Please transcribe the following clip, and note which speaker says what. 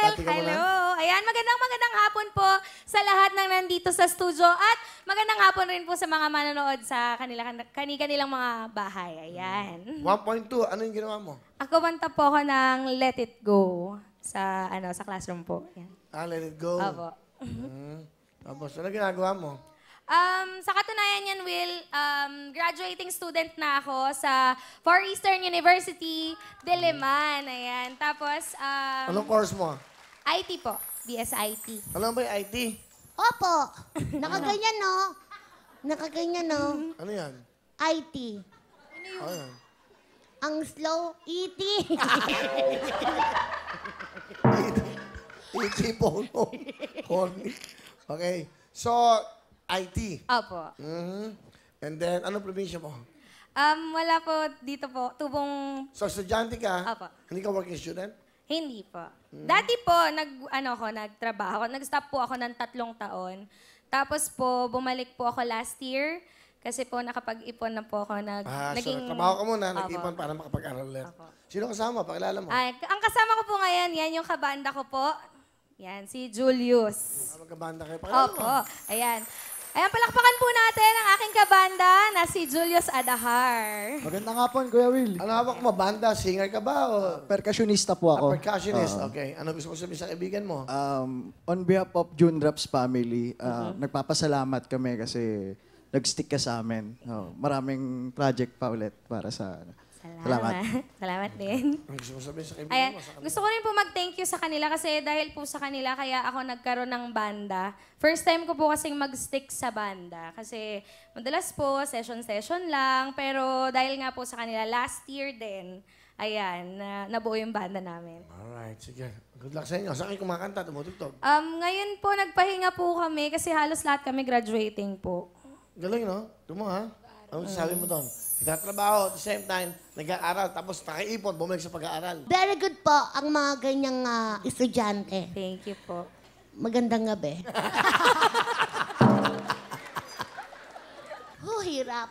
Speaker 1: Bati ka muna.
Speaker 2: Hello. Ayan, magandang hapon po sa lahat ng nandito sa studio at magandang hapon rin po sa mga manonood sa kanilang mga bahay. Ayan.
Speaker 1: 1.2, ano yung ginawa mo?
Speaker 2: Ako kanta po ako ng Let It Go sa sa classroom po. Ayan.
Speaker 1: Let it go.
Speaker 2: Opo.
Speaker 1: Tapos, ano ginagawa mo?
Speaker 2: Sa katunayan yan, Will, graduating student na ako sa Far Eastern University, Diliman. Ayan. Tapos,
Speaker 1: Anong course mo?
Speaker 2: IT po. BSIT.
Speaker 1: Alam ba yung IT?
Speaker 3: Opo. Nakaganyan, no? Nakaganyan, no?
Speaker 1: Ano yan?
Speaker 3: IT.
Speaker 1: Ano yan?
Speaker 3: Ang slow, E.T.
Speaker 1: IT Polo. Horny. Okay. So, IT.
Speaker 2: Opo.
Speaker 1: And then, anong probinsya mo?
Speaker 2: Wala po dito po. Tubong...
Speaker 1: So, estudyante ka?
Speaker 2: Opo.
Speaker 1: Hindi ka working student?
Speaker 2: Hindi po. Dati po, nagtrabaho. Nag-stop po ako ng 3 taon. Tapos po, bumalik po ako last year. Kasi po, nakapag-ipon na po ako.
Speaker 1: So, nagtrabaho ka muna,
Speaker 2: Opo.
Speaker 1: nag-ipon para makapag-aral ulit.
Speaker 2: Opo.
Speaker 1: Sino kasama? Pakilala mo.
Speaker 2: Ang kasama ko po ngayon, yan yung kabanda ko po. Yan, si Julius.
Speaker 1: Magkabanda kayo. Pakilala mo.
Speaker 2: Opo. Ayan. Ayan, palakpakan po natin ang aking kabanda na si Julius Adahar.
Speaker 4: Magandang hapon, Kuya Will.
Speaker 1: Ano hawak mo? Banda? Singer ka ba? O
Speaker 4: Percussionista po ako.
Speaker 1: percussionist? Okay. Ano gusto mo sabihin sa kaibigan mo?
Speaker 4: On behalf of June Raps family, nagpapasalamat kami kasi nag-stick ka sa amin. Maraming project pa ulit para sa... Salamat.
Speaker 2: Salamat din.
Speaker 1: Ano gusto mo sabihin sa kaibigan
Speaker 2: Ayan,
Speaker 1: mo? Sa kanila?
Speaker 2: gusto ko rin po mag-thank you sa kanila kasi dahil po sa kanila kaya ako nagkaroon ng banda. First time ko po kasing mag-stick sa banda kasi madalas po session-session lang pero dahil nga po sa kanila last year din, ayan, nabuo yung banda namin.
Speaker 1: Alright, sige. Good luck sa inyo. Saan kayo kumakanta? Tumutugtog?
Speaker 2: Ngayon po nagpahinga po kami kasi halos lahat kami graduating po.
Speaker 1: Galing, no? Tumo, ha? Ano sabi mo doon? Nagtatrabaho, at the same time, nag-aaral, tapos nakaipon, bumalik sa pag-aaral.
Speaker 3: Very good po ang mga ganyang estudyante.
Speaker 2: Thank you po.
Speaker 3: Magandang gabi. Hirap.